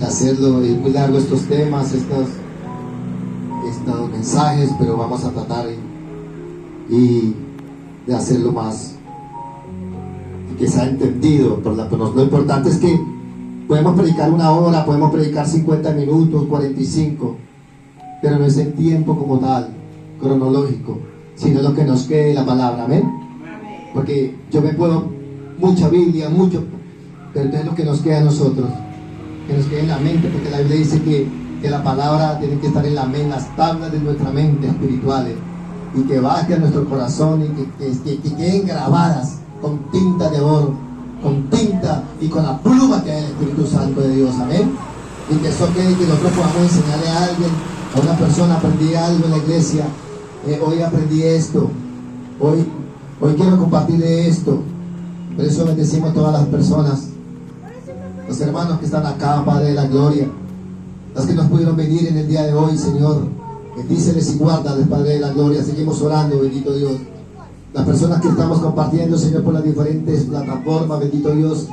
hacerlo. Es muy largo estos temas, estos mensajes, pero vamos a tratar y de hacerlo más que sea entendido. Lo importante es que podemos predicar 1 hora, podemos predicar 50 minutos, 45, pero no es el tiempo como tal, cronológico, sino lo que nos quede la palabra. Amén. Porque yo me puedo mucha Biblia, mucho, pero entonces lo que nos queda a nosotros, que nos quede en la mente, porque la Biblia dice que la palabra tiene que estar en la mente, las tablas de nuestra mente espirituales, y que baje a nuestro corazón y que queden grabadas con tinta de oro, con tinta y con la pluma que es el Espíritu Santo de Dios. Amén. Y que eso quede, y que nosotros podamos enseñarle a alguien, a una persona: aprendí algo en la iglesia, hoy aprendí esto, hoy quiero compartirle esto. Por eso bendecimos a todas las personas, los hermanos que están acá, Padre de la gloria, las que nos pudieron venir en el día de hoy, Señor, bendíceles y guárdales, Padre de la gloria. Seguimos orando, bendito Dios. Las personas que estamos compartiendo, Señor, por las diferentes plataformas, bendito Dios,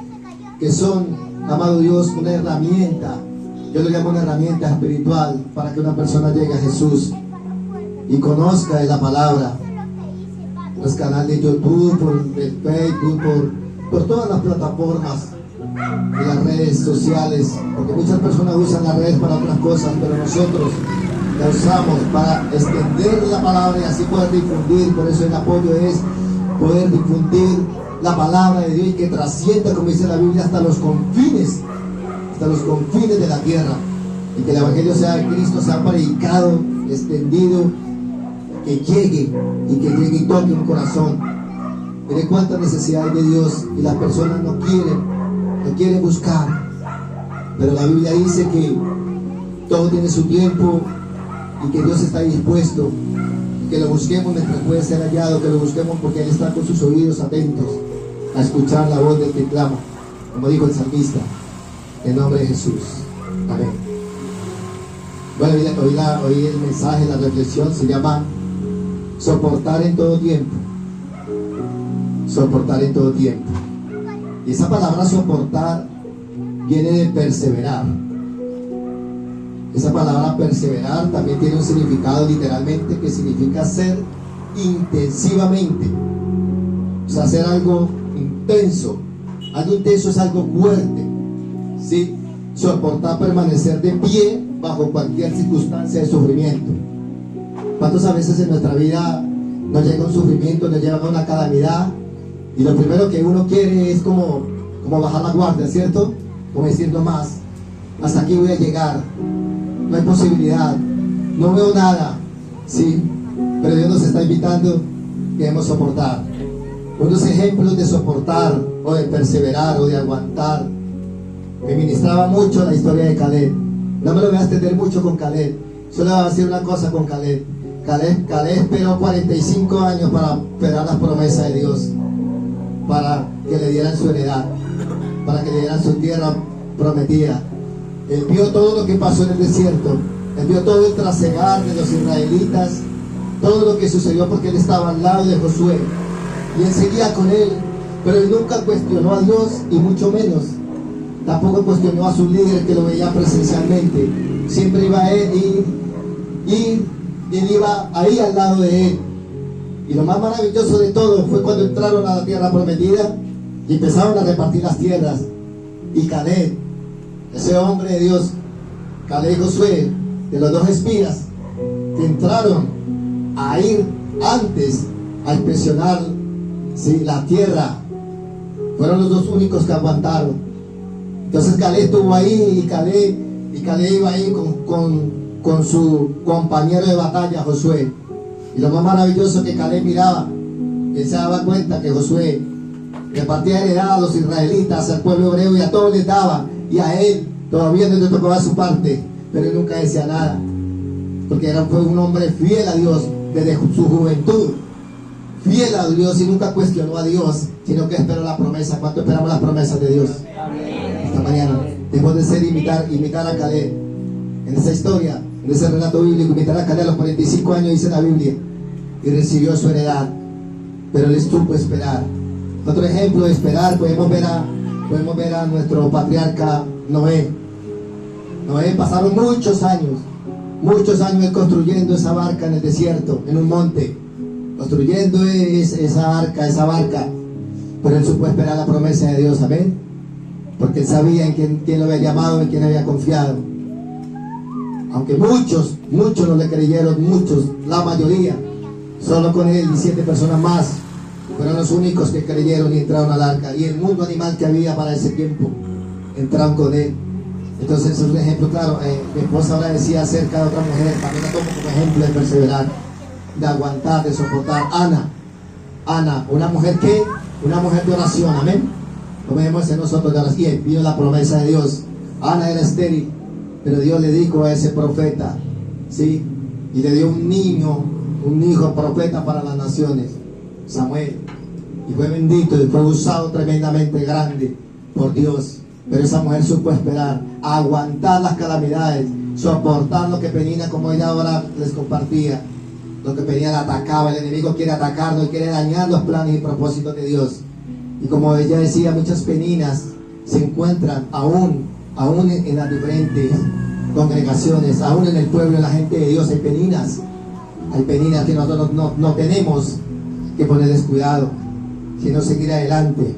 que son, amado Dios, una herramienta. Yo lo llamo una herramienta espiritual para que una persona llegue a Jesús y conozca de la palabra. Los canales de YouTube, por el Facebook, por todas las plataformas de las redes sociales, porque muchas personas usan las redes para otras cosas, pero nosotros la usamos para extender la palabra y así poder difundir. Por eso el apoyo es poder difundir la palabra de Dios y que trascienda, como dice la Biblia, hasta los confines de la tierra, y que el Evangelio sea de Cristo, sea predicado, extendido, que llegue y toque un corazón. Mire cuánta necesidad hay de Dios y las personas no quieren buscar, pero la Biblia dice que todo tiene su tiempo y que Dios está dispuesto, y que lo busquemos mientras puede ser hallado, que lo busquemos porque Él está con sus oídos atentos a escuchar la voz del que clama, como dijo el salmista, en nombre de Jesús. Amén. Bueno, hoy el mensaje, la reflexión se llama soportar en todo tiempo. Soportar en todo tiempo. Y esa palabra soportar viene de perseverar. Esa palabra perseverar también tiene un significado literalmente que significa hacer intensivamente. O sea, hacer algo intenso. Algo intenso es algo fuerte, ¿sí? Soportar, permanecer de pie bajo cualquier circunstancia de sufrimiento. ¿Cuántas a veces en nuestra vida nos llega un sufrimiento, nos llega una calamidad, y lo primero que uno quiere es como bajar la guardia, ¿cierto? Como decir: no más, hasta aquí voy a llegar, no hay posibilidad, no veo nada, ¿sí? Pero Dios nos está invitando que debemos soportar. Unos ejemplos de soportar o de perseverar o de aguantar. Me ministraba mucho la historia de Caleb. No me lo voy a extender mucho con Caleb, solo voy a decir una cosa con Caleb. Caleb esperó 45 años para esperar las promesas de Dios, para que le dieran su heredad, para que le dieran su tierra prometida. Él vio todo lo que pasó en el desierto, él vio todo el trasegar de los israelitas, todo lo que sucedió, porque él estaba al lado de Josué y él seguía con él, pero él nunca cuestionó a Dios, y mucho menos tampoco cuestionó a su líder, que lo veía presencialmente. Siempre iba a él y él iba ahí al lado de él. Y lo más maravilloso de todo fue cuando entraron a la tierra prometida y empezaron a repartir las tierras. Y Caleb, ese hombre de Dios, Caleb y Josué, de los 2 espías que entraron a ir antes a inspeccionar, ¿sí?, la tierra, fueron los 2 únicos que aguantaron. Entonces Caleb estuvo ahí, y Caleb iba ahí con su compañero de batalla, Josué. Y lo más maravilloso que Caleb miraba, él se daba cuenta que Josué repartía heredad a los israelitas, al pueblo hebreo, y a todos les daba, y a él todavía no le tocaba su parte, pero él nunca decía nada, porque fue un hombre fiel a Dios desde su juventud, fiel a Dios, y nunca cuestionó a Dios, sino que esperó la promesa. ¿Cuánto esperamos las promesas de Dios? Esta mañana debemos de ser imitar a Caleb en esa historia, en ese relato bíblico. Imitar a Caleb a los 45 años, dice la Biblia, y recibió su heredad, pero él supo esperar. Otro ejemplo de esperar, podemos ver a nuestro patriarca Noé. Noé pasaron muchos años él construyendo esa barca en el desierto, en un monte, construyendo esa barca, pero él supo esperar la promesa de Dios, amén, porque él sabía en quién lo había llamado, en quién había confiado. Aunque muchos no le creyeron, la mayoría, solo con él y 7 personas más fueron los únicos que creyeron y entraron al arca, y el mundo animal que había para ese tiempo entraron con él. Entonces es un ejemplo claro. Mi esposa ahora decía acerca de otra mujer, también la tomo como ejemplo de perseverar, de aguantar, de soportar. Ana, una mujer de oración, amén. Como vemos en nosotros de oración, y vio la promesa de Dios. Ana era estéril, pero Dios le dijo a ese profeta, ¿sí? Y le dio un hijo profeta para las naciones, Samuel, y fue bendito y fue usado tremendamente grande por Dios. Pero esa mujer supo esperar, aguantar las calamidades, soportar lo que venía, como ella ahora les compartía. Lo que venía la atacaba, el enemigo quiere atacarnos y quiere dañar los planes y propósitos de Dios. Y como ella decía, muchas peninas se encuentran aún en las diferentes congregaciones, aún en el pueblo, en la gente de Dios. Hay peninas que nosotros no tenemos que ponerles cuidado, sino seguir adelante.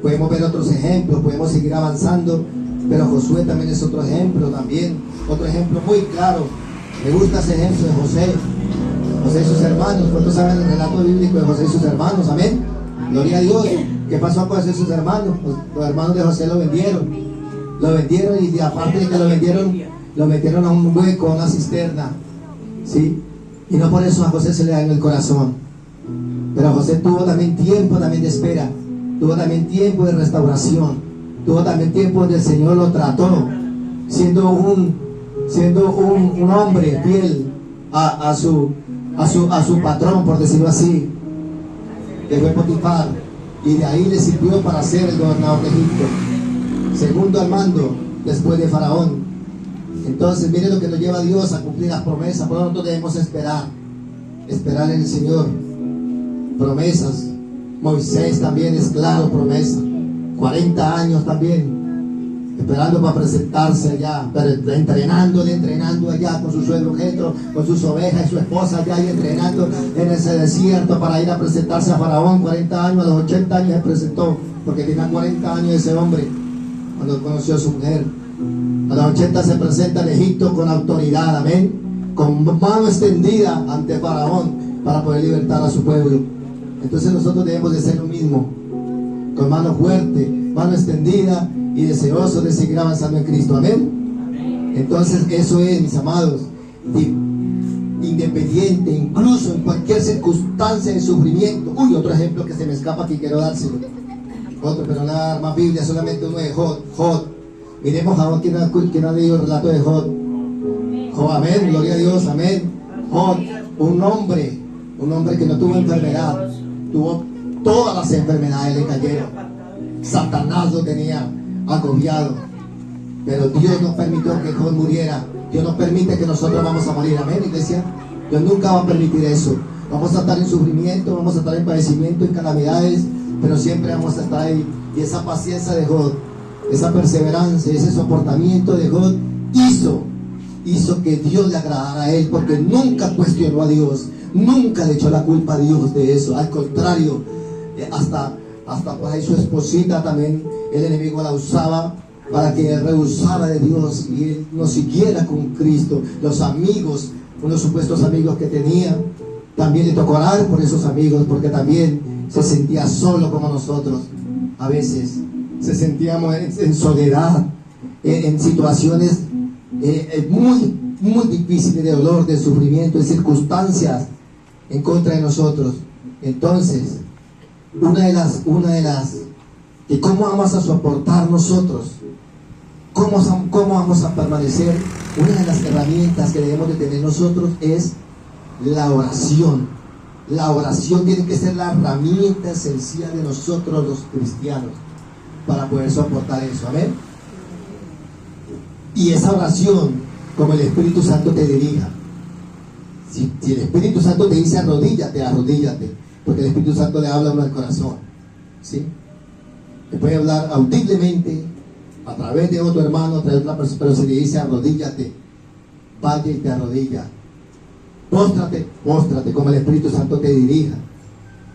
Podemos ver otros ejemplos, podemos seguir avanzando, pero Josué también es otro ejemplo otro ejemplo muy claro. Me gusta ese ejemplo de José y sus hermanos. ¿Cuántos saben el relato bíblico de José y sus hermanos? Amén. Gloria a Dios. ¿Qué pasó con José y sus hermanos? Los hermanos de José lo vendieron y aparte de que lo metieron a un hueco, a una cisterna, ¿sí? Y no por eso a José se le dañó el corazón, pero José tuvo también tiempo de espera. Tuvo también tiempo de restauración. Tuvo también tiempo donde el Señor lo trató, siendo un hombre fiel a su patrón, por decirlo así, que fue Potifar, y de ahí le sirvió para ser el gobernador de Egipto, segundo al mando después de Faraón. Entonces mire lo que nos lleva a Dios a cumplir las promesas. Por lo tanto debemos esperar en el Señor. Promesas. Moisés también es claro, promesa. 40 años también esperando para presentarse allá, pero entrenando allá con su suegro Jetro, con sus ovejas y su esposa allá, y entrenando en ese desierto para ir a presentarse a Faraón. 40 años, a los 80 años se presentó, porque tenía 40 años ese hombre cuando conoció a su mujer. A los 80 se presenta en Egipto con autoridad, amén, con mano extendida ante Faraón para poder libertar a su pueblo. Entonces nosotros debemos de ser lo mismo, con mano fuerte, mano extendida y deseosos de seguir avanzando en Cristo, amén. Entonces eso es, mis amados, independiente, incluso en cualquier circunstancia de sufrimiento. Otro ejemplo que se me escapa aquí, quiero dárselo. Otro, pero no dar más Biblia, solamente uno de Jod. Miremos a quién ha leído el relato de Jod. Amén, gloria a Dios, amén. Jod, un hombre que no tuvo enfermedad. Tuvo todas las enfermedades, le cayeron. Satanás lo tenía agobiado, pero Dios no permitió que Job muriera. Dios no permite que nosotros vamos a morir, amén, iglesia. Dios nunca va a permitir eso. Vamos a estar en sufrimiento, vamos a estar en padecimiento, en calamidades, pero siempre vamos a estar ahí. Y esa paciencia de Job, esa perseverancia, ese soportamiento de Job hizo que Dios le agradara a él, porque nunca cuestionó a Dios. Nunca le echó la culpa a Dios de eso. Al contrario, hasta pues ahí su esposita también, el enemigo la usaba para que él rehusara de Dios y él no siguiera con Cristo. Los amigos, unos supuestos amigos que tenía, también le tocó orar por esos amigos, porque también se sentía solo como nosotros. A veces se sentíamos en soledad, en situaciones muy difíciles de dolor, de sufrimiento, de circunstancias en contra de nosotros. Entonces, una de las que cómo vamos a soportar nosotros, cómo vamos a permanecer, una de las herramientas que debemos de tener nosotros es la oración. La oración tiene que ser la herramienta esencial de nosotros los cristianos para poder soportar eso, amén. Y esa oración, como el Espíritu Santo te dirija. Si el Espíritu Santo te dice arrodíllate, porque el Espíritu Santo le habla a uno al corazón, ¿sí? Le puede hablar audiblemente a través de otro hermano, a través de otra persona, pero se le dice arrodíllate, vaya y te arrodilla, póstrate como el Espíritu Santo te dirija,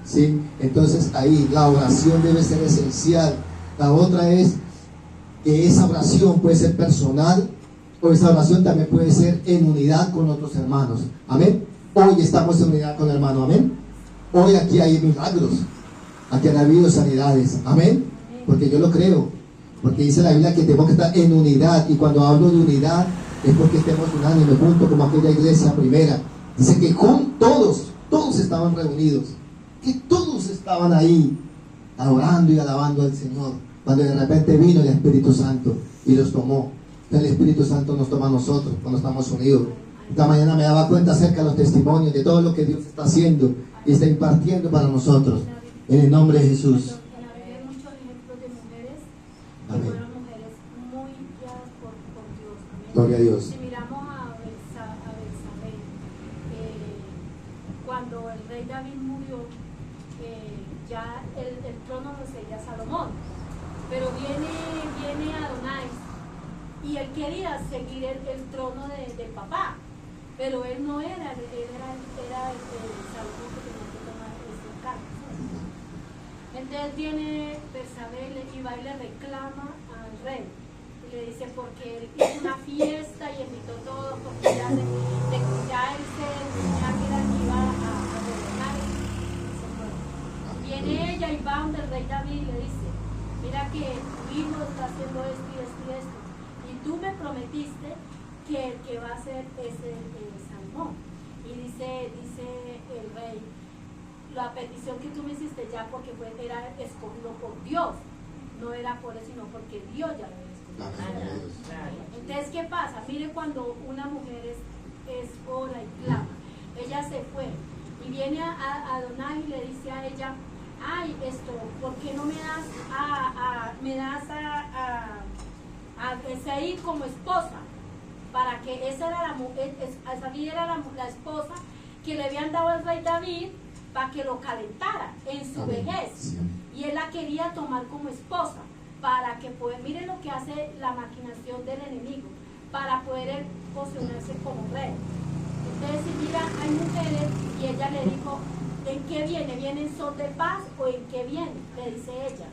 ¿sí? Entonces ahí la oración debe ser esencial. La otra es que esa oración puede ser personal, o esa oración también puede ser en unidad con otros hermanos, amén. Hoy estamos en unidad con el hermano, amén. Hoy aquí hay milagros, aquí han habido sanidades, amén, porque yo lo creo, porque dice la Biblia que tenemos que estar en unidad, y cuando hablo de unidad es porque estemos unánimes, juntos como aquella iglesia primera. Dice que con todos estaban reunidos, que todos estaban ahí adorando y alabando al Señor, cuando de repente vino el Espíritu Santo y los tomó. El Espíritu Santo nos toma a nosotros cuando estamos unidos. Esta mañana me daba cuenta acerca de los testimonios, de todo lo que Dios está haciendo y está impartiendo para nosotros, en el nombre de Jesús. En la Biblia hay muchos ejemplos de mujeres que Amén. fueron mujeres muy guiadas por Dios. Amén. Gloria a Dios. Si miramos a Betsabé, cuando el rey David murió, ya el trono lo seguía Salomón, pero viene Adonai y él quería seguir el trono del papá, pero él no era, él era el Salomón que tenía que tomar ese cargo. Entonces viene Betsabé y va y le reclama al rey y le dice porque él hizo una fiesta y invitó todo, porque ya él se tenía que iba a gobernar y se fue. Viene ella y va donde el rey David y le dice, mira que tu hijo está haciendo esto y esto y esto, y tú me prometiste que el que va a ser es el Salomón. Y dice el rey, la petición que tú me hiciste ya porque era escogido por Dios, no era por eso, sino porque Dios ya lo había escogido. Entonces, ¿qué pasa? Mire, cuando una mujer es ora y clama, ella se fue y viene a Adonai y le dice a ella, ay, ¿por qué no me das a Isaí como esposa? Para que esa era la esposa que le habían dado al rey David para que lo calentara en su vejez. Sí. Y él la quería tomar como esposa para que miren lo que hace la maquinación del enemigo, para poder posicionarse como rey. Entonces, si mira, hay mujeres y ella le dijo, ¿en qué viene? ¿Viene en son de paz o en qué viene? Le dice ella,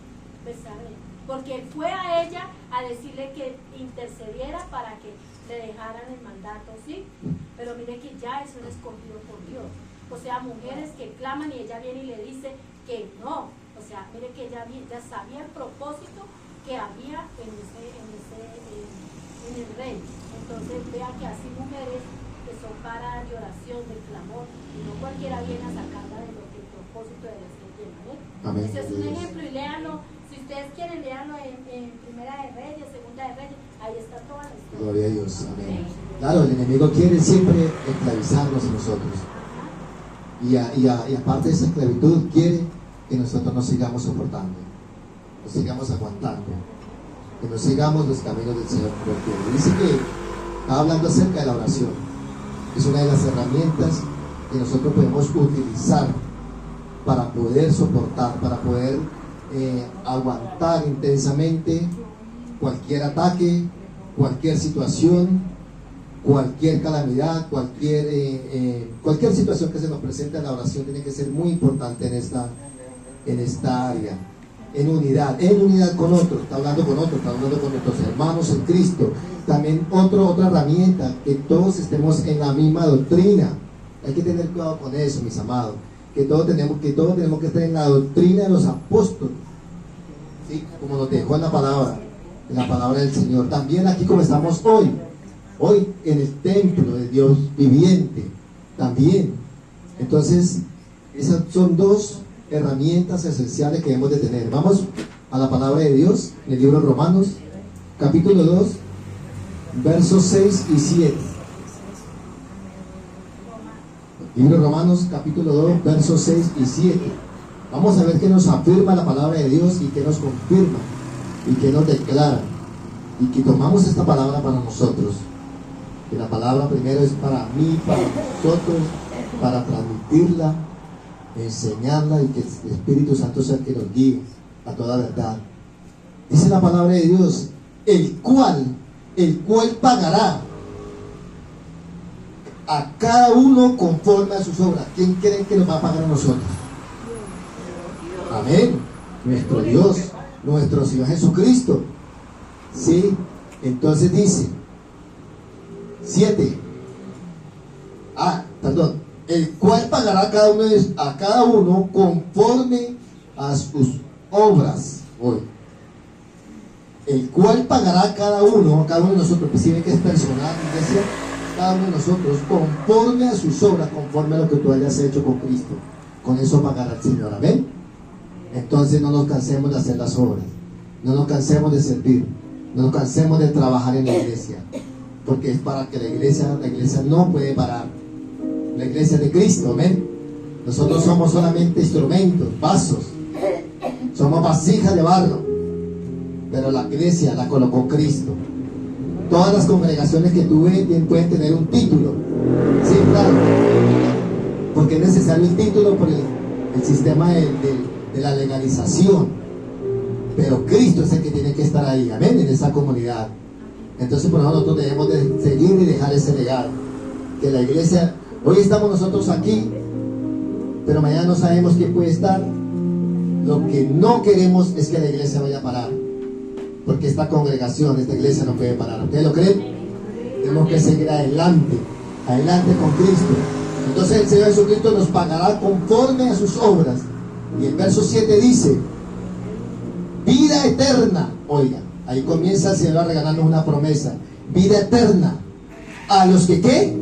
Betsabé, porque él fue a ella a decirle que intercediera para que le dejaran el mandato, ¿sí? Pero mire que ya eso es escogido por Dios. O sea, mujeres que claman y ella viene y le dice que no. O sea, mire que ella ya sabía el propósito que había en el rey. Entonces vea que así mujeres que son para de oración, de clamor, y no cualquiera viene a sacarla de lo que el propósito de Dios tiene, ¿eh? Amén. Ese es un ejemplo y léanlo. Si ustedes quieren, léanlo en Primera de Reyes, Segunda de Reyes, ahí está toda la historia. Gloria a Dios, amén. Claro, el enemigo quiere siempre esclavizarnos a nosotros. Y aparte de esa esclavitud, quiere que nosotros nos sigamos soportando, nos sigamos aguantando, que nos sigamos los caminos del Señor. Porque dice que está hablando acerca de la oración. Es una de las herramientas que nosotros podemos utilizar para poder soportar, para poder aguantar intensamente cualquier ataque, cualquier situación, cualquier calamidad, cualquier situación que se nos presente. La oración tiene que ser muy importante en esta área, en unidad con otros, está hablando con otros, está hablando con nuestros hermanos en Cristo. También otra herramienta, que todos estemos en la misma doctrina. Hay que tener cuidado con eso, mis amados, que todos tenemos que estar en la doctrina de los apóstoles, ¿sí? Como nos dejó en la palabra del Señor. También aquí como estamos hoy en el templo de Dios viviente, también. Entonces, esas son dos herramientas esenciales que debemos de tener. Vamos a la palabra de Dios, en el libro de Romanos, capítulo 2, versos 6 y 7. Libro de Romanos, capítulo 2, versos 6 y 7. Vamos a ver qué nos afirma la palabra de Dios y qué nos confirma y qué nos declara, y que tomamos esta palabra para nosotros. Que la palabra primero es para mí, para nosotros, para transmitirla, enseñarla, y que el Espíritu Santo sea el que nos guíe a toda verdad. Dice la palabra de Dios: el cual pagará a cada uno conforme a sus obras. ¿Quién creen que nos va a pagar a nosotros? Amén. Nuestro Dios, nuestro Señor Jesucristo. ¿Sí? Entonces dice 7. El cual pagará a cada uno conforme a sus obras. Hoy. El cual pagará a cada uno de nosotros, que si ven que es personal, iglesia, cada uno de nosotros, conforme a sus obras, conforme a lo que tú hayas hecho con Cristo. Con eso pagará el Señor. Amén. Entonces no nos cansemos de hacer las obras, no nos cansemos de servir, no nos cansemos de trabajar en la iglesia, porque es para que la iglesia no puede parar. La iglesia de Cristo, amén. Nosotros somos solamente instrumentos, vasos, somos vasijas de barro, pero la iglesia la colocó Cristo. Todas las congregaciones que tú ves pueden tener un título, sí, claro, porque es necesario el título por el sistema de la legalización, pero Cristo es el que tiene que estar ahí, amén, en esa comunidad. Entonces por eso nosotros debemos de seguir y dejar ese legado, que la iglesia, hoy estamos nosotros aquí, pero mañana no sabemos quién puede estar. Lo que no queremos es que la iglesia vaya a parar, porque esta congregación, esta iglesia no puede parar. ¿Ustedes lo creen? Tenemos que seguir adelante con Cristo. Entonces el Señor Jesucristo nos pagará conforme a sus obras. Y el verso 7 dice, vida eterna. Oiga, ahí comienza el Señor a regalarnos una promesa. Vida eterna a los que ¿qué?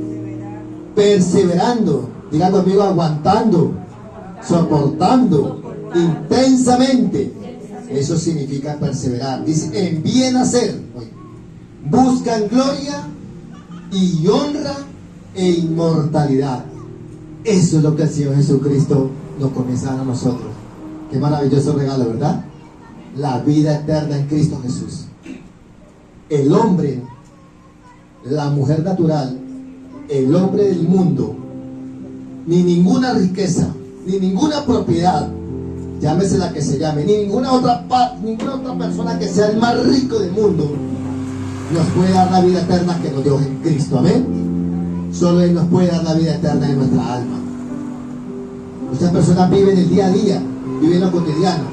Perseverando. Diga conmigo, aguantando, soportando intensamente. Eso significa perseverar. Dice, en bien hacer. Oiga, buscan gloria y honra e inmortalidad. Eso es lo que el Señor Jesucristo nos comienza a dar a nosotros. Qué maravilloso regalo, ¿verdad? La vida eterna en Cristo Jesús. El hombre, la mujer natural, el hombre del mundo, ni ninguna riqueza, ni ninguna propiedad, llámese la que se llame, ni ninguna otra persona que sea el más rico del mundo, nos puede dar la vida eterna que nos dio en Cristo. Amén. Solo Él nos puede dar la vida eterna en nuestra alma. Muchas personas viven el día a día, viven lo cotidiano,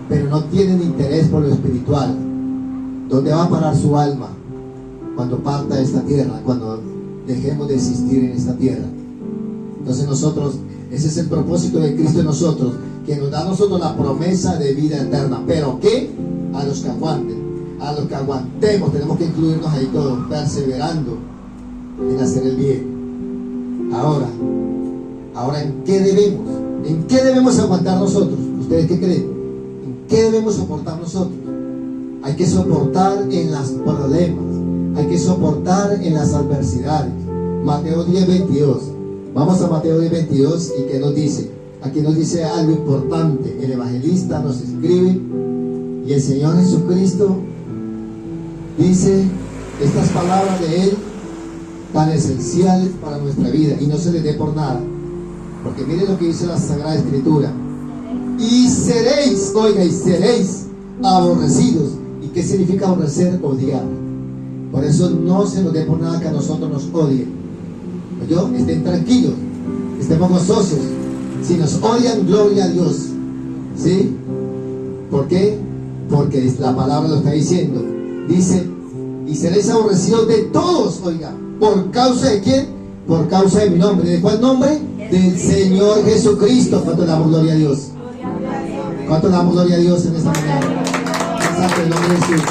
pero no tienen interés por lo espiritual. ¿Dónde va a parar su alma cuando parta de esta tierra, cuando dejemos de existir en esta tierra? Entonces nosotros, ese es el propósito de Cristo en nosotros, que nos da a nosotros la promesa de vida eterna. ¿Pero qué? A los que aguanten, a los que aguantemos, tenemos que incluirnos ahí todos, perseverando en hacer el bien. Ahora, ¿en qué debemos aguantar nosotros? ¿Ustedes qué creen? ¿En qué debemos soportar nosotros? Hay que soportar en los problemas, hay que soportar en las adversidades. Mateo 10:22. Vamos a Mateo 10:22 y ¿qué nos dice? Aquí nos dice algo importante. El evangelista nos escribe y el Señor Jesucristo dice estas palabras de Él tan esenciales para nuestra vida, y no se les dé por nada, porque miren lo que dice la Sagrada Escritura: y seréis aborrecidos. ¿Y qué significa aborrecer? Odiar. Por eso no se nos dé por nada que a nosotros nos odien. Estén tranquilos, estemos gozosos. Si nos odian, gloria a Dios. ¿Sí? ¿Por qué? Porque la palabra lo está diciendo. Dice, y seréis aborrecidos de todos, oiga, ¿por causa de quién? Por causa de mi nombre. ¿De cuál nombre? Del Señor Jesucristo. ¿Cuánto le damos gloria a Dios? ¿Cuánto le damos gloria a Dios en esta mañana? En el nombre de Jesús.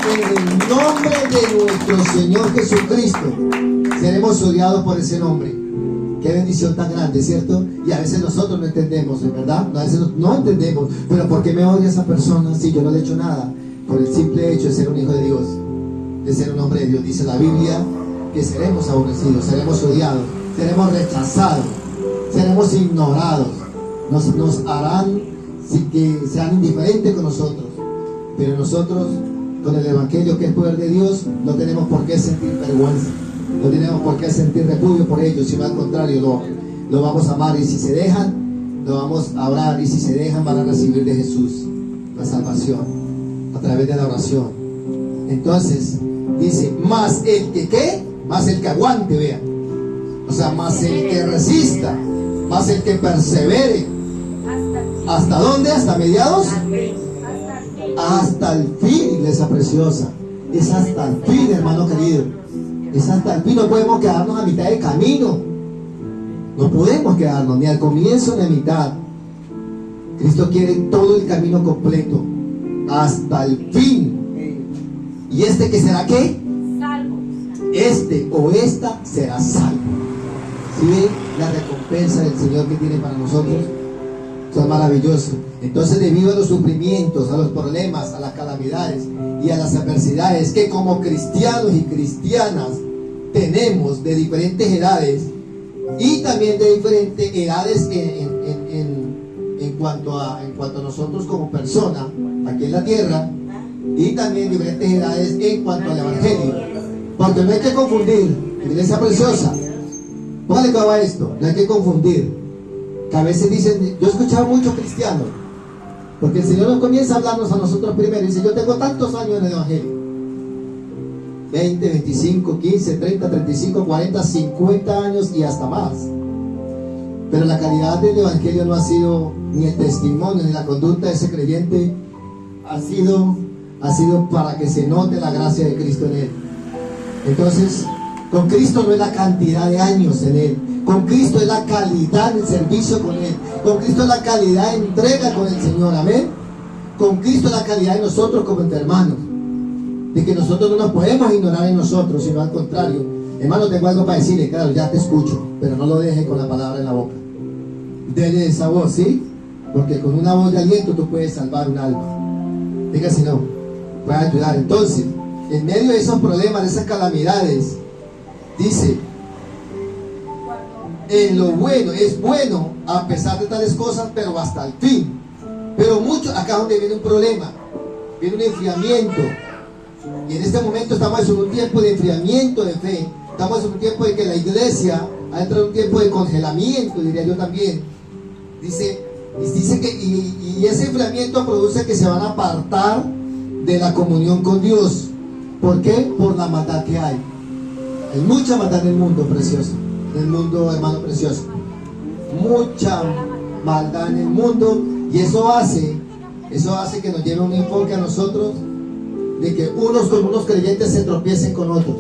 En el nombre de nuestro Señor Jesucristo seremos odiados por ese nombre. Qué bendición tan grande, ¿cierto? Y a veces nosotros no entendemos, ¿verdad? A veces no entendemos. Pero ¿por qué me odia esa persona si yo no le he hecho nada? Por el simple hecho de ser un hijo de Dios, de ser un hombre de Dios. Dice la Biblia que seremos aborrecidos, seremos odiados, seremos rechazados, seremos ignorados. Nos harán que sean indiferentes con nosotros. Pero nosotros, con el Evangelio, que es poder de Dios, no tenemos por qué sentir vergüenza, no tenemos por qué sentir repudio por ellos, sino al contrario, lo vamos a amar. Y si se dejan, lo vamos a orar, y si se dejan, van a recibir de Jesús la salvación a través de la oración. Entonces, dice, más el que ¿qué? Más el que aguante, vea. O sea, más el que resista, más el que persevere. ¿Hasta dónde? ¿Hasta mediados? Hasta el fin, iglesia preciosa. Es hasta el fin, hermano querido. Es hasta el fin. No podemos quedarnos a mitad de camino. No podemos quedarnos ni al comienzo ni a mitad. Cristo quiere todo el camino completo, hasta el fin. ¿Y este que será qué? Salvo. Este o esta será salvo. ¿Sí ven la recompensa del Señor que tiene para nosotros? Eso es maravilloso. Entonces, debido a los sufrimientos, a los problemas, a las calamidades y a las adversidades que como cristianos y cristianas tenemos de diferentes edades y también de diferentes edades en cuanto a nosotros como persona aquí en la tierra, y también diferentes edades en cuanto al evangelio, porque no hay que confundir, iglesia preciosa, póngale cuidado a esto, no hay que confundir, que a veces dicen, yo he escuchado muchos cristianos, porque el Señor nos comienza a hablarnos a nosotros primero y dice, yo tengo tantos años en el evangelio, 20, 25, 15, 30, 35, 40, 50 años y hasta más. Pero la calidad del evangelio no ha sido ni el testimonio ni la conducta de ese creyente, ha sido para que se note la gracia de Cristo en él. Entonces, con Cristo no es la cantidad de años en él, con Cristo es la calidad del servicio con él, con Cristo es la calidad de entrega con el Señor, amén. Con Cristo es la calidad de nosotros como entre hermanos, de que nosotros no nos podemos ignorar en nosotros, sino al contrario. Hermano, tengo algo para decirle, claro, ya te escucho, pero no lo deje con la palabra en la boca. Dele esa voz, ¿sí? Porque con una voz de aliento tú puedes salvar un alma. Diga si no, puede ayudar. Entonces, en medio de esos problemas, de esas calamidades, dice, en lo bueno, es bueno a pesar de tales cosas, pero hasta el fin. Pero mucho, acá donde viene un problema, viene un enfriamiento. Y en este momento estamos en un tiempo de enfriamiento de fe. Estamos en un tiempo de que la iglesia ha entrado en un tiempo de congelamiento, diría yo también. Dice que y ese enfriamiento produce que se van a apartar de la comunión con Dios. ¿Por qué? Por la maldad que hay. Hay mucha maldad en el mundo, precioso. En el mundo, hermano precioso. Mucha maldad en el mundo. Y eso hace que nos lleve un enfoque a nosotros de que unos con unos creyentes se tropiecen con otros,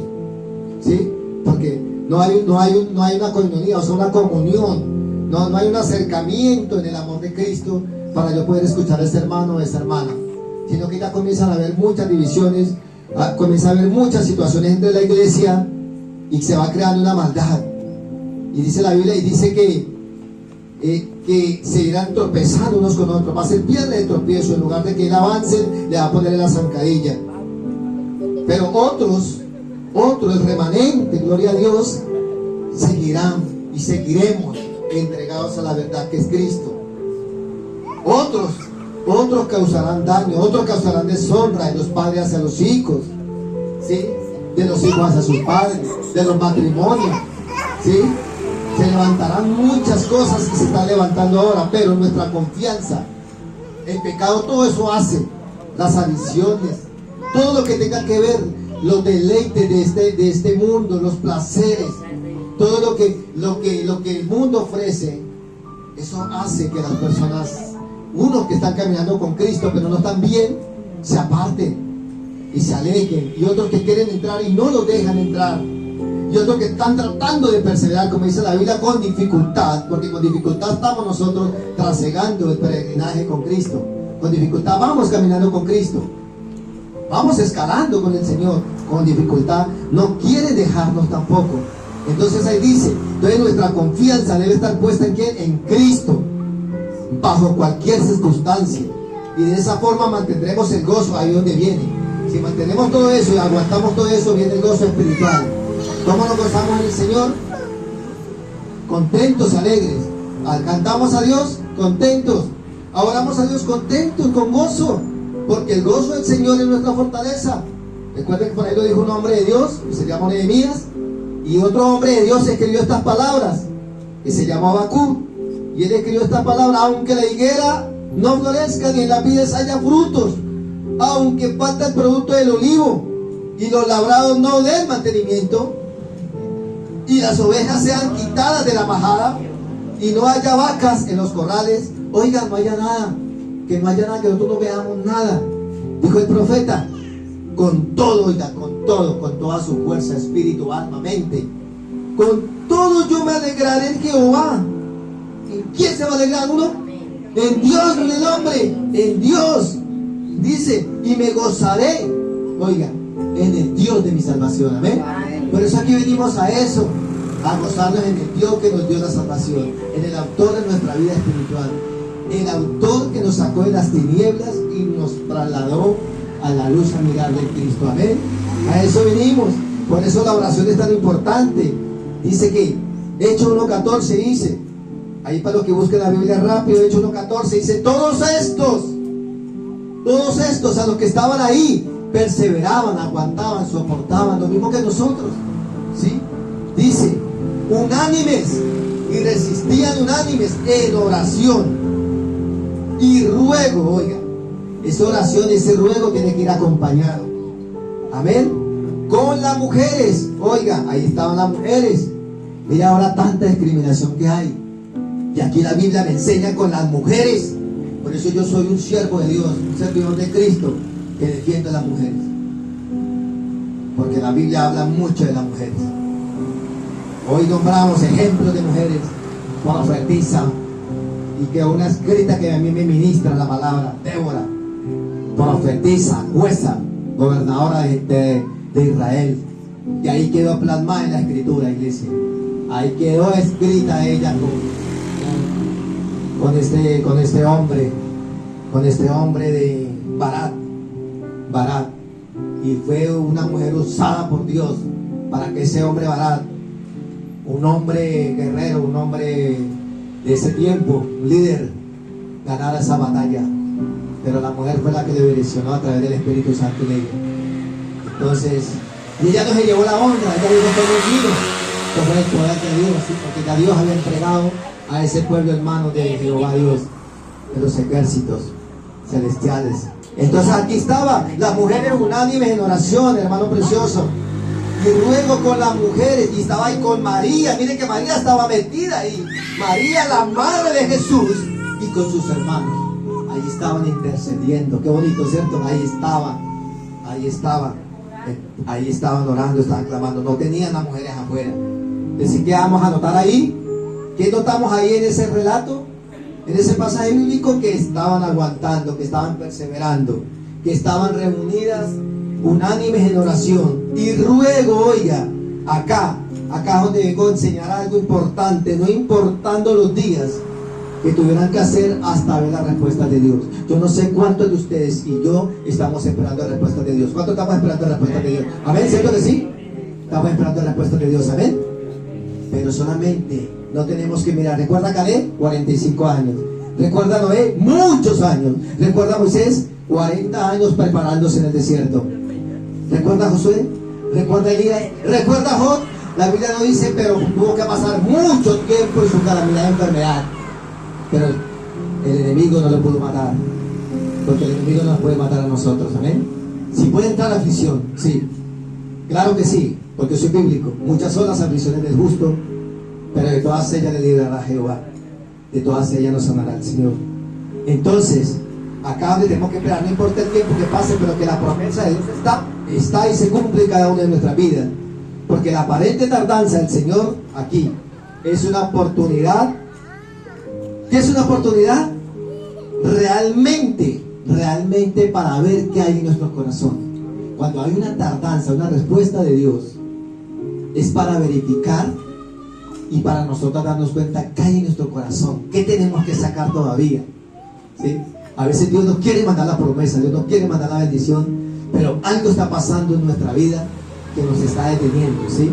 ¿sí? Porque no hay una coinonía, o sea, una comunión, no hay un acercamiento en el amor de Cristo para yo poder escuchar a ese hermano o a esa hermana, sino que ya comienzan a haber muchas divisiones, comienza a haber muchas situaciones entre la iglesia y se va creando una maldad. Y dice la Biblia, y dice que se irán tropezando unos con otros, va a ser piedra de tropiezo, en lugar de que él avance, le va a poner en la zancadilla. Pero otros, el remanente, gloria a Dios, seguirán y seguiremos entregados a la verdad que es Cristo. Otros causarán daño, otros causarán deshonra de los padres hacia los hijos, ¿sí? De los hijos hacia sus padres, de los matrimonios, ¿sí? Se levantarán muchas cosas que se están levantando ahora, pero nuestra confianza, el pecado, todo eso hace, las adicciones, todo lo que tenga que ver, los deleites de este mundo, los placeres, todo lo que el mundo ofrece, eso hace que las personas, unos que están caminando con Cristo pero no están bien, se aparten y se alejen, y otros que quieren entrar y no los dejan entrar, y otros que están tratando de perseverar, como dice la Biblia, con dificultad, porque con dificultad estamos nosotros trasegando el peregrinaje con Cristo. Con dificultad vamos caminando con Cristo, vamos escalando con el Señor. Con dificultad no quiere dejarnos tampoco. Entonces ahí dice, entonces nuestra confianza debe estar puesta ¿en quién? En Cristo, bajo cualquier circunstancia, y de esa forma mantendremos el gozo ahí donde viene. Si mantenemos todo eso y aguantamos todo eso, viene el gozo espiritual. ¿Cómo nos gozamos en el Señor? Contentos, alegres. Cantamos a Dios contentos, adoramos a Dios contentos, con gozo, porque el gozo del Señor es nuestra fortaleza. Recuerden que por ahí lo dijo un hombre de Dios, que se llamó Nehemías, y otro hombre de Dios escribió estas palabras, que se llamó Habacuc, y él escribió estas palabras: aunque la higuera no florezca ni en la vides haya frutos, aunque falta el producto del olivo y los labrados no den mantenimiento, y las ovejas sean quitadas de la majada, y no haya vacas en los corrales. Oiga, no haya nada, que no haya nada, que nosotros no veamos nada. Dijo el profeta, con todo, oiga, con todo, con toda su fuerza, espíritu, alma, mente, con todo yo me alegraré en Jehová. ¿En quién se va a alegrar uno? En Dios, no en el hombre, en Dios. Dice, y me gozaré, oiga, en el Dios de mi salvación. Amén. Por eso aquí venimos a eso, a gozarnos en el Dios que nos dio la salvación, en el autor de nuestra vida espiritual, el autor que nos sacó de las tinieblas y nos trasladó a la luz admirable de Cristo. Amén. A eso venimos. Por eso la oración es tan importante. Dice que Hechos 1:14 dice, ahí para los que busquen la Biblia rápido, Hechos 1:14 dice, todos estos a los que estaban ahí perseveraban, aguantaban, soportaban lo mismo que nosotros, ¿sí? Dice, unánimes, y resistían unánimes en oración y ruego. Oiga, esa oración, ese ruego tiene que ir acompañado, amén, con las mujeres. Oiga, ahí estaban las mujeres. Mira ahora tanta discriminación que hay, y aquí la Biblia me enseña con las mujeres. Por eso yo soy un siervo de Dios, un servidor de Cristo, que defiende a las mujeres, porque la Biblia habla mucho de las mujeres. Hoy nombramos ejemplos de mujeres, profetisa, y que una escrita que a mí me ministra la palabra, Débora, profetisa, jueza, gobernadora de Israel, y ahí quedó plasmada en la escritura, iglesia. Ahí quedó escrita ella con este hombre de Barat, y fue una mujer usada por Dios para que ese hombre Barat, un hombre guerrero, un hombre de ese tiempo, un líder, ganara esa batalla. Pero la mujer fue la que le direccionó a través del Espíritu Santo en ella. Entonces, y ella no se llevó la honra, ella dijo que fue el poder de Dios, ¿sí? Porque ya Dios había entregado a ese pueblo hermano de Jehová Dios, de los ejércitos celestiales. Entonces aquí estaba las mujeres unánimes en oración, hermano precioso, y luego con las mujeres, y estaba ahí con María. Miren que María estaba metida ahí, María la madre de Jesús, y con sus hermanos ahí estaban intercediendo. Qué bonito, ¿cierto? Ahí estaban orando, estaban clamando. No tenían las mujeres afuera. Así que vamos a notar ahí. ¿Qué notamos ahí en ese relato? En ese pasaje bíblico, que estaban aguantando, que estaban perseverando, que estaban reunidas unánimes en oración y ruego. Oiga, acá donde vengo a enseñar algo importante, no importando los días que tuvieran que hacer hasta ver la respuesta de Dios. Yo no sé cuántos de ustedes y yo estamos esperando la respuesta de Dios. ¿Cuántos estamos esperando la respuesta de Dios? ¿Amén? ¿Cierto que sí? Estamos esperando la respuesta de Dios. ¿Amén? Pero solamente no tenemos que mirar. ¿Recuerda Caleb? 45 años. ¿Recuerda Noé? Muchos años. ¿Recuerda Moisés? 40 años preparándose en el desierto. ¿Recuerda Josué? ¿Recuerda Elías? ¿Recuerda Job? La Biblia no dice, pero tuvo que pasar mucho tiempo en su calamidad y enfermedad. Pero el enemigo no lo pudo matar, porque el enemigo no nos puede matar a nosotros. Amén. Si puede entrar la aflicción, sí, claro que sí, porque soy bíblico. Muchas son las aflicciones del justo, pero de todas ellas le librará Jehová, de todas ellas nos sanará el Señor. Entonces, acá donde tenemos que esperar, no importa el tiempo que pase, pero que la promesa de Dios está y se cumple en cada una de nuestras vidas. Porque la aparente tardanza del Señor aquí es una oportunidad. ¿Qué es una oportunidad? Realmente para ver qué hay en nuestro corazón. Cuando hay una tardanza, una respuesta de Dios, es para verificar y para nosotros darnos cuenta qué hay en nuestro corazón, qué tenemos que sacar todavía, ¿sí? A veces Dios nos quiere mandar la promesa, Dios nos quiere mandar la bendición, pero algo está pasando en nuestra vida que nos está deteniendo, ¿sí?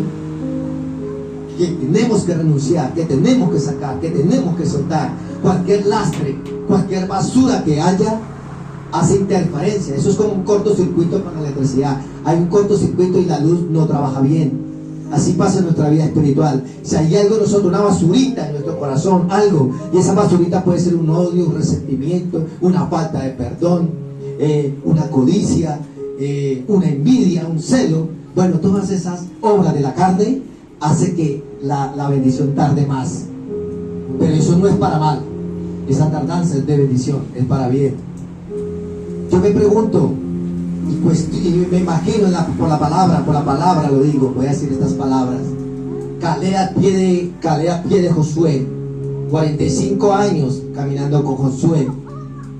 Que tenemos que renunciar, que tenemos que sacar, que tenemos que soltar. Cualquier lastre, cualquier basura que haya, hace interferencia. Eso es como un cortocircuito con la electricidad. Hay un cortocircuito y la luz no trabaja bien. Así pasa en nuestra vida espiritual. Si hay algo en nosotros, una basurita en nuestro corazón, algo, y esa basurita puede ser un odio, un resentimiento, una falta de perdón, una codicia, una envidia, un celo. Bueno, todas esas obras de la carne hace que la bendición tarde más. Pero eso no es para mal. Esa tardanza es de bendición, es para bien. Yo me pregunto y me imagino por la palabra lo digo, voy a decir estas palabras. Calé a pie de Josué, 45 años caminando con Josué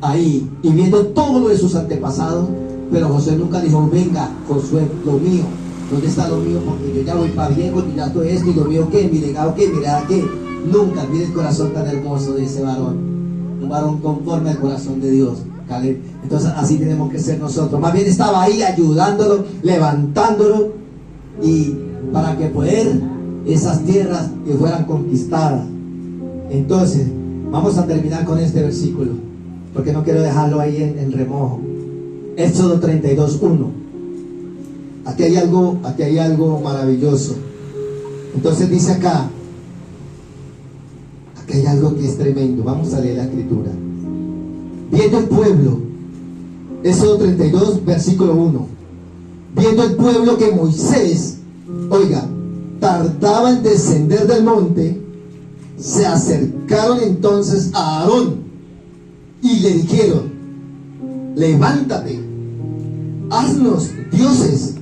ahí y viendo todo lo de sus antepasados, pero Josué nunca dijo: venga Josué, lo mío, ¿dónde está lo mío? Porque yo ya voy para viejo y ya todo esto, y lo mío qué, mi legado qué, mi legado qué. Nunca. Mire el corazón tan hermoso de ese varón, un varón conforme al corazón de Dios, Caleb. Entonces así tenemos que ser nosotros. Más bien estaba ahí ayudándolo, levantándolo, y para que poder esas tierras que fueran conquistadas. Entonces vamos a terminar con este versículo, porque no quiero dejarlo ahí en remojo. Éxodo 32:1. Aquí hay algo maravilloso. Entonces dice acá, aquí hay algo que es tremendo. Vamos a leer la escritura. Viendo el pueblo, Éxodo 32, versículo 1. Viendo el pueblo que Moisés, oiga, tardaba en descender del monte, se acercaron entonces a Aarón y le dijeron: levántate, haznos dioses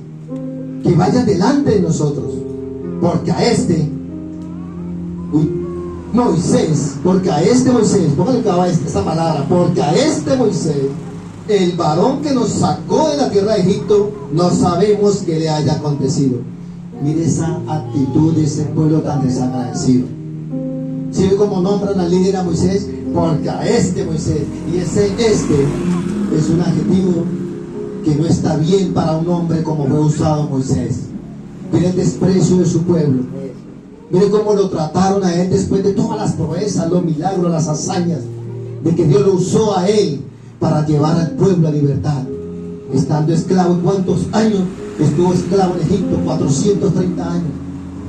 que vayan delante de nosotros, porque a este Moisés, póngale acá esta palabra, porque a este Moisés, el varón que nos sacó de la tierra de Egipto, no sabemos qué le haya acontecido. Mire esa actitud de ese pueblo tan desagradecido. ¿Sí ve cómo nombran al líder a Moisés? Porque a este Moisés, y este es un adjetivo que no está bien para un hombre como fue usado Moisés. Mire el desprecio de su pueblo. Mire cómo lo trataron a él después de todas las proezas, los milagros, las hazañas, de que Dios lo usó a él para llevar al pueblo a libertad. Estando esclavo, ¿cuántos años estuvo esclavo en Egipto? 430 años.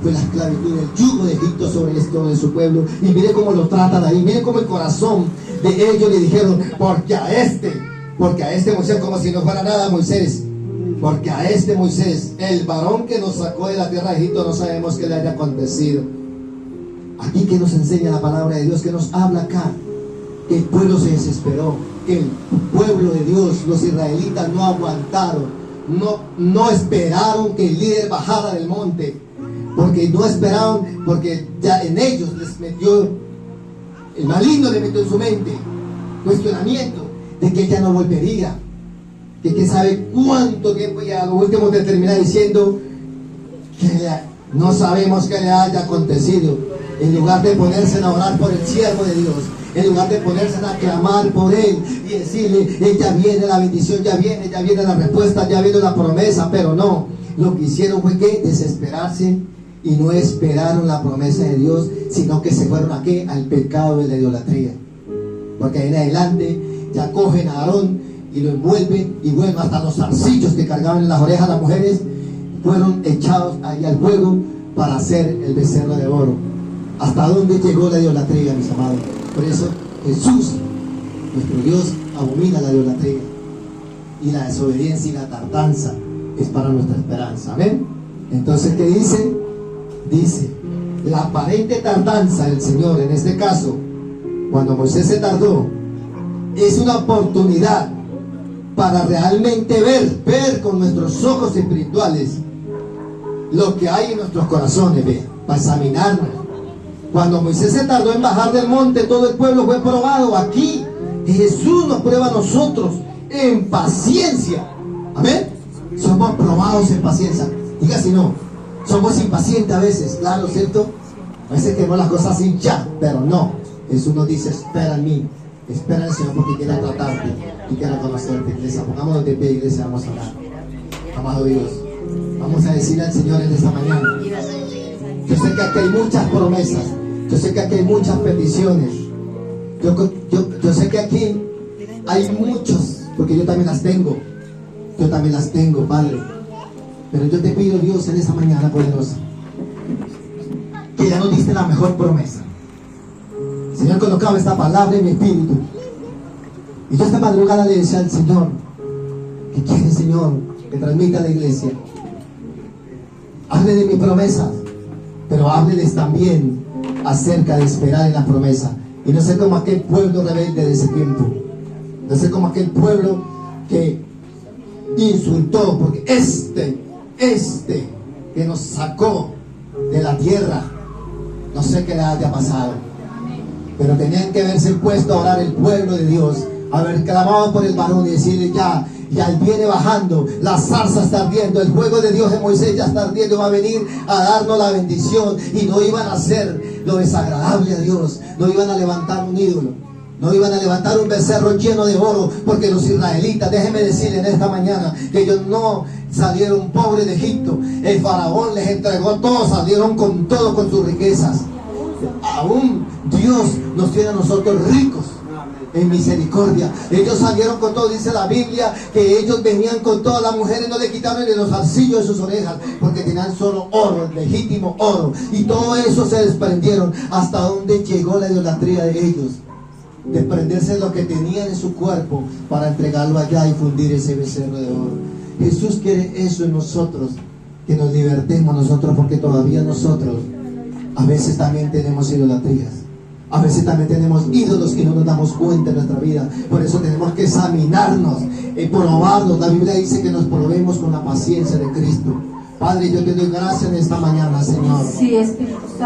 Fue la esclavitud, el yugo de Egipto sobre su pueblo. Y mire cómo lo tratan ahí. Mire cómo el corazón de ellos le dijeron: porque a este Moisés, como si no fuera nada Moisés, porque a este Moisés, el varón que nos sacó de la tierra de Egipto, no sabemos qué le haya acontecido. Aquí que nos enseña la palabra de Dios, que nos habla acá, que el pueblo se desesperó, que el pueblo de Dios, los israelitas, no aguantaron, no esperaron que el líder bajara del monte, porque no esperaron, porque ya en ellos les metió, el maligno le metió en su mente cuestionamiento de que ya no volvería, que quién sabe cuánto tiempo, y a lo último te termina diciendo que no sabemos qué le haya acontecido. En lugar de ponerse a orar por el siervo de Dios, en lugar de ponerse a clamar por él y decirle: ya viene la bendición, ya viene la respuesta, ya viene la promesa, pero no, lo que hicieron fue que desesperarse y no esperaron la promesa de Dios, sino que se fueron ¿a qué? Al pecado de la idolatría. Porque ahí en adelante ya cogen a Aarón y lo envuelven, y bueno, hasta los zarcillos que cargaban en las orejas las mujeres fueron echados ahí al fuego para hacer el becerro de oro. ¿Hasta dónde llegó la idolatría, mis amados? Por eso Jesús, nuestro Dios, abomina la idolatría, y la desobediencia y la tardanza es para nuestra esperanza. ¿Amén? Entonces, ¿qué dice? Dice, la aparente tardanza del Señor, en este caso, cuando Moisés se tardó, es una oportunidad para realmente ver con nuestros ojos espirituales lo que hay en nuestros corazones, para examinarnos. Cuando Moisés se tardó en bajar del monte, todo el pueblo fue probado. Aquí Jesús nos prueba a nosotros en paciencia. Amén. Somos probados en paciencia. Diga si no, somos impacientes a veces, claro, ¿cierto? A veces queremos las cosas sin ya, pero no. Jesús nos dice: espera en mí, espera en el Señor, porque quiere tratarte y quiere conocerte. Iglesia, pongámonos de pie, iglesia, vamos a hablar. Amado Dios, vamos a decirle al Señor en esta mañana: yo sé que aquí hay muchas promesas, yo sé que aquí hay muchas peticiones, yo sé que aquí hay muchos, porque yo también las tengo, Padre. Pero yo te pido, Dios, en esta mañana poderosa, que ya nos diste la mejor promesa. Señor, colocaba esta palabra en mi espíritu, y yo esta madrugada le decía al Señor: que quiere, Señor, que transmite a la iglesia. Hable de mi promesa, pero hábleles también acerca de esperar en la promesa. Y no sé como aquel pueblo rebelde de ese tiempo. No sé como aquel pueblo que insultó, porque este que nos sacó de la tierra, no sé qué le haya pasado, pero tenían que haberse puesto a orar el pueblo de Dios, haber clamado por el varón y decirle: ya él viene bajando, la zarza está ardiendo, el fuego de Dios en Moisés ya está ardiendo, va a venir a darnos la bendición. Y no iban a hacer lo desagradable a Dios, no iban a levantar un ídolo, no iban a levantar un becerro lleno de oro, porque los israelitas, déjenme decirle en esta mañana, que ellos no salieron pobres de Egipto. El faraón les entregó todo, salieron con todo, con sus riquezas. Aún Dios nos tiene a nosotros ricos en misericordia. Ellos salieron con todo, dice la Biblia, que ellos venían con todas las mujeres, no le quitaron ni los zarcillos de sus orejas, porque tenían solo oro, legítimo oro, y todo eso se desprendieron. Hasta donde llegó la idolatría de ellos, desprenderse de lo que tenían en su cuerpo para entregarlo allá y fundir ese becerro de oro. Jesús quiere eso en nosotros, que nos libertemos nosotros, porque todavía nosotros a veces también tenemos idolatrías. A veces también tenemos ídolos que no nos damos cuenta en nuestra vida. Por eso tenemos que examinarnos, probarnos. La Biblia dice que nos probemos con la paciencia de Cristo. Padre, yo te doy gracias en esta mañana, Señor. Sí, Espíritu Santo.